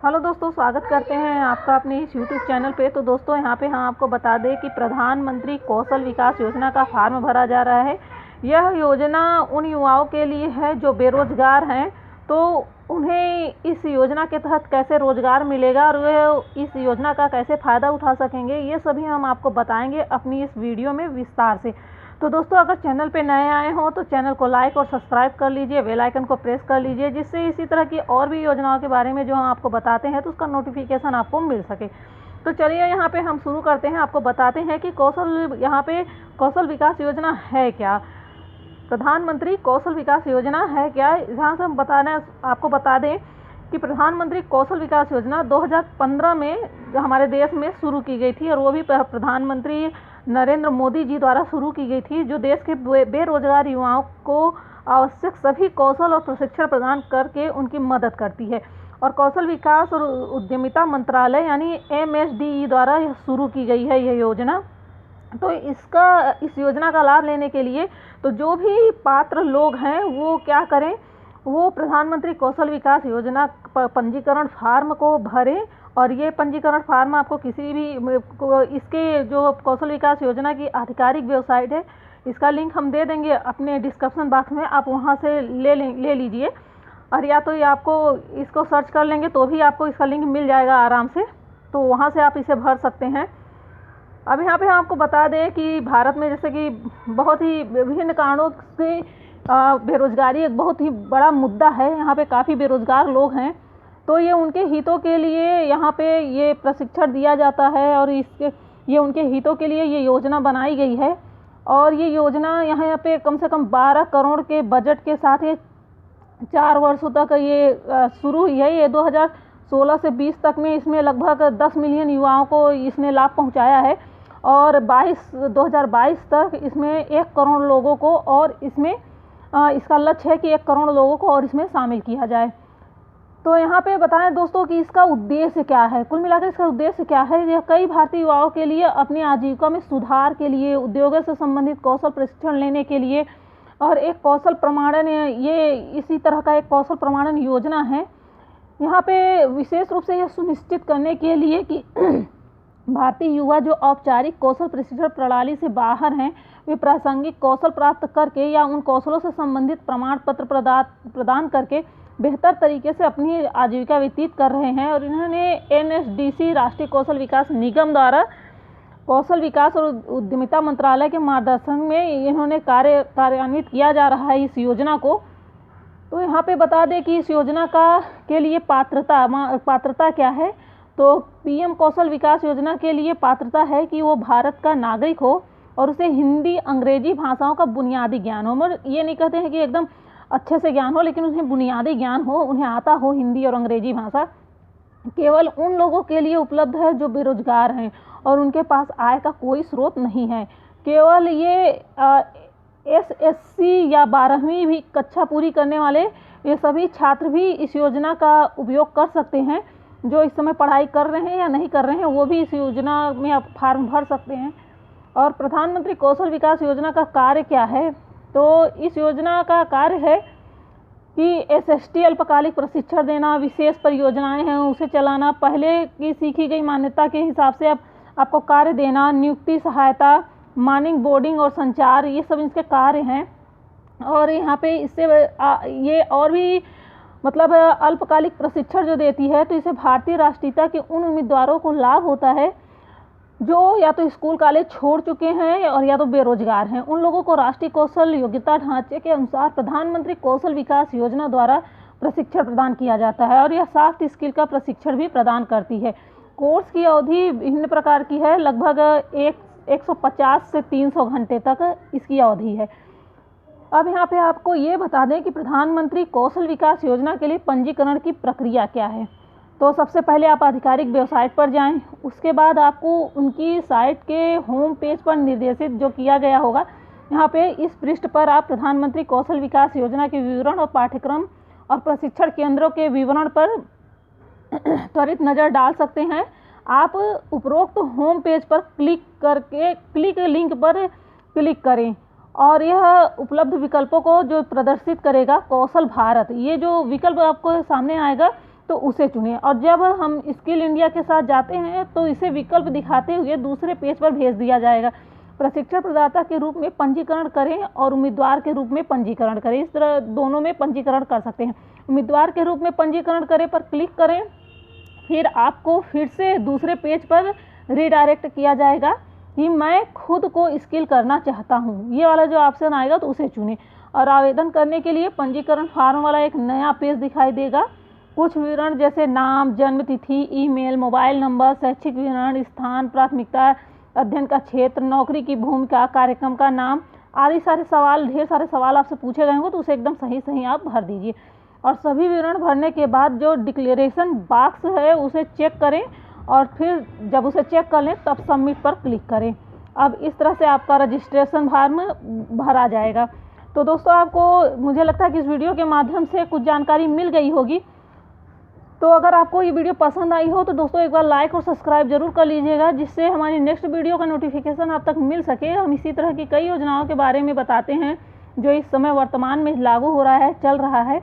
Hello दोस्तों, स्वागत करते हैं आपका अपने इस यूट्यूब चैनल पे। तो दोस्तों यहाँ पे हम आपको बता दें कि प्रधानमंत्री कौशल विकास योजना का फॉर्म भरा जा रहा है। यह योजना उन युवाओं के लिए है जो बेरोजगार हैं। तो उन्हें इस योजना के तहत कैसे रोजगार मिलेगा और वे इस योजना का कैसे फ़ायदा उठा सकेंगे, ये सभी हम आपको बताएंगे अपनी इस वीडियो में विस्तार से। तो दोस्तों, अगर चैनल पे नए आए हों तो चैनल को लाइक और सब्सक्राइब कर लीजिए, बेल आइकन को प्रेस कर लीजिए, जिससे इसी तरह की और भी योजनाओं के बारे में जो हम आपको बताते हैं तो उसका नोटिफिकेशन आपको मिल सके। तो चलिए यहाँ पे हम शुरू करते हैं, आपको बताते हैं कि कौशल विकास योजना है क्या। प्रधानमंत्री कौशल विकास योजना है क्या, यहाँ से हम आपको बता दें कि प्रधानमंत्री कौशल विकास योजना 2015 में हमारे देश में शुरू की गई थी, और वो भी प्रधानमंत्री नरेंद्र मोदी जी द्वारा शुरू की गई थी, जो देश के बेरोजगार युवाओं को आवश्यक सभी कौशल और प्रशिक्षण प्रदान करके उनकी मदद करती है। और कौशल विकास और उद्यमिता मंत्रालय यानी MSDE द्वारा यह शुरू की गई है यह योजना। तो इस योजना का लाभ लेने के लिए तो जो भी पात्र लोग हैं वो क्या करें, वो प्रधानमंत्री कौशल विकास योजना पंजीकरण फार्म को भरें। और ये पंजीकरण फार्म आपको किसी भी इसके जो कौशल विकास योजना की आधिकारिक वेबसाइट है, इसका लिंक हम दे देंगे अपने डिस्क्रिप्शन बॉक्स में, आप वहाँ से ले लीजिए। और या तो ये आपको इसको सर्च कर लेंगे तो भी आपको इसका लिंक मिल जाएगा आराम से, तो वहाँ से आप इसे भर सकते हैं। अब यहाँ पे हम आपको बता दें कि भारत में जैसे कि बहुत ही विभिन्न कारणों से बेरोजगारी एक बहुत ही बड़ा मुद्दा है। यहाँ पे काफ़ी बेरोजगार लोग हैं, तो ये उनके हितों के लिए यहाँ पे ये प्रशिक्षण दिया जाता है, और ये उनके हितों के लिए ये योजना बनाई गई है। और ये योजना यहाँ पे कम से कम 12 करोड़ के बजट के साथ ये 4 वर्षों तक ये शुरू हुई है। ये 2016 से 20 तक में इसमें लगभग 10 मिलियन युवाओं को इसने लाभ पहुँचाया है, और 2022 तक इसमें 1 करोड़ लोगों को, और इसमें इसका लक्ष्य है कि 1 करोड़ लोगों को और इसमें शामिल किया जाए। तो यहाँ पे बताएं दोस्तों कि इसका उद्देश्य क्या है। कुल मिलाकर इसका उद्देश्य क्या है, यह कई भारतीय युवाओं के लिए अपनी आजीविका में सुधार के लिए, उद्योगों से संबंधित कौशल प्रशिक्षण लेने के लिए, और एक कौशल प्रमाणन, ये इसी तरह का एक कौशल प्रमाणन योजना है। यहाँ पे विशेष रूप से यह सुनिश्चित करने के लिए कि भारतीय युवा जो औपचारिक कौशल प्रशिक्षण प्रणाली से बाहर हैं, वे प्रासंगिक कौशल प्राप्त करके या उन कौशलों से संबंधित प्रमाण पत्र प्रदान करके बेहतर तरीके से अपनी आजीविका व्यतीत कर रहे हैं। और इन्होंने NSDC राष्ट्रीय कौशल विकास निगम द्वारा कौशल विकास और उद्यमिता मंत्रालय के मार्गदर्शन में इन्होंने कार्यान्वित किया जा रहा है इस योजना को। तो यहाँ पे बता दें कि इस योजना के लिए पात्रता क्या है। तो PM कौशल विकास योजना के लिए पात्रता है कि वो भारत का नागरिक हो और उसे हिंदी अंग्रेजी भाषाओं का बुनियादी ज्ञान हो। मगर ये नहीं कहते हैं कि एकदम अच्छे से ज्ञान हो, लेकिन उन्हें बुनियादी ज्ञान हो, उन्हें आता हो हिंदी और अंग्रेजी भाषा। केवल उन लोगों के लिए उपलब्ध है जो बेरोजगार हैं और उनके पास आय का कोई स्रोत नहीं है। केवल ये SSC या 12वीं भी कक्षा पूरी करने वाले ये सभी छात्र भी इस योजना का उपयोग कर सकते हैं। जो इस समय पढ़ाई कर रहे हैं या नहीं कर रहे हैं वो भी इस योजना में आप फॉर्म भर सकते हैं। और प्रधानमंत्री कौशल विकास योजना का कार्य क्या है, तो इस योजना का कार्य है कि SST अल्पकालिक प्रशिक्षण देना, विशेष परियोजनाएं हैं उसे चलाना, पहले की सीखी गई मान्यता के हिसाब से आपको कार्य देना, नियुक्ति सहायता, मॉर्निंग बोर्डिंग और संचार, ये सब इसके कार्य हैं। और यहाँ पे इससे ये और भी मतलब अल्पकालिक प्रशिक्षण जो देती है, तो इसे भारतीय राष्ट्रीयता के उन उम्मीदवारों को लाभ होता है जो या तो स्कूल कॉलेज छोड़ चुके हैं और या तो बेरोजगार हैं। उन लोगों को राष्ट्रीय कौशल योग्यता ढांचे के अनुसार प्रधानमंत्री कौशल विकास योजना द्वारा प्रशिक्षण प्रदान किया जाता है, और यह सॉफ्ट स्किल का प्रशिक्षण भी प्रदान करती है। कोर्स की अवधि विभिन्न प्रकार की है, लगभग 150 से 300 घंटे तक इसकी अवधि है। अब यहाँ पे आपको ये बता दें कि प्रधानमंत्री कौशल विकास योजना के लिए पंजीकरण की प्रक्रिया क्या है। तो सबसे पहले आप आधिकारिक वेबसाइट पर जाएं, उसके बाद आपको उनकी साइट के होम पेज पर निर्देशित जो किया गया होगा, यहाँ पे इस पृष्ठ पर आप प्रधानमंत्री कौशल विकास योजना के विवरण और पाठ्यक्रम और प्रशिक्षण केंद्रों के विवरण पर त्वरित नज़र डाल सकते हैं। आप उपरोक्त होम पेज पर क्लिक लिंक पर क्लिक करें और यह उपलब्ध विकल्पों को जो प्रदर्शित करेगा कौशल भारत, ये जो विकल्प आपको सामने आएगा तो उसे चुनें। और जब हम स्किल इंडिया के साथ जाते हैं तो इसे विकल्प दिखाते हुए दूसरे पेज पर भेज दिया जाएगा। प्रशिक्षण प्रदाता के रूप में पंजीकरण करें और उम्मीदवार के रूप में पंजीकरण करें। इस तरह दोनों में पंजीकरण कर सकते हैं। उम्मीदवार के रूप में पंजीकरण करें पर क्लिक करें, फिर आपको फिर से दूसरे पेज पर रीडायरेक्ट किया जाएगा कि मैं खुद को स्किल करना चाहता हूँ। ये वाला जो ऑप्शन आएगा तो उसे चुनें। और आवेदन करने के लिए पंजीकरण फॉर्म वाला एक नया पेज दिखाई देगा। कुछ विवरण जैसे नाम, जन्म तिथि, ईमेल, मोबाइल नंबर, शैक्षिक विवरण, स्थान, प्राथमिकता, अध्ययन का क्षेत्र, नौकरी की भूमिका, कार्यक्रम का नाम आदि सारे सवाल, ढेर सारे सवाल आपसे पूछे गए होंगे तो उसे एकदम सही सही आप भर दीजिए। और सभी विवरण भरने के बाद जो डिक्लेरेशन बॉक्स है उसे चेक करें और फिर जब उसे चेक कर लें तब सबमिट पर क्लिक करें। अब इस तरह से आपका रजिस्ट्रेशन फॉर्म भरा जाएगा। तो दोस्तों, आपको मुझे लगता है कि इस वीडियो के माध्यम से कुछ जानकारी मिल गई होगी। तो अगर आपको ये वीडियो पसंद आई हो तो दोस्तों एक बार लाइक और सब्सक्राइब जरूर कर लीजिएगा, जिससे हमारी नेक्स्ट वीडियो का नोटिफिकेशन आप तक मिल सके। हम इसी तरह की कई योजनाओं के बारे में बताते हैं जो इस समय वर्तमान में लागू हो रहा है, चल रहा है।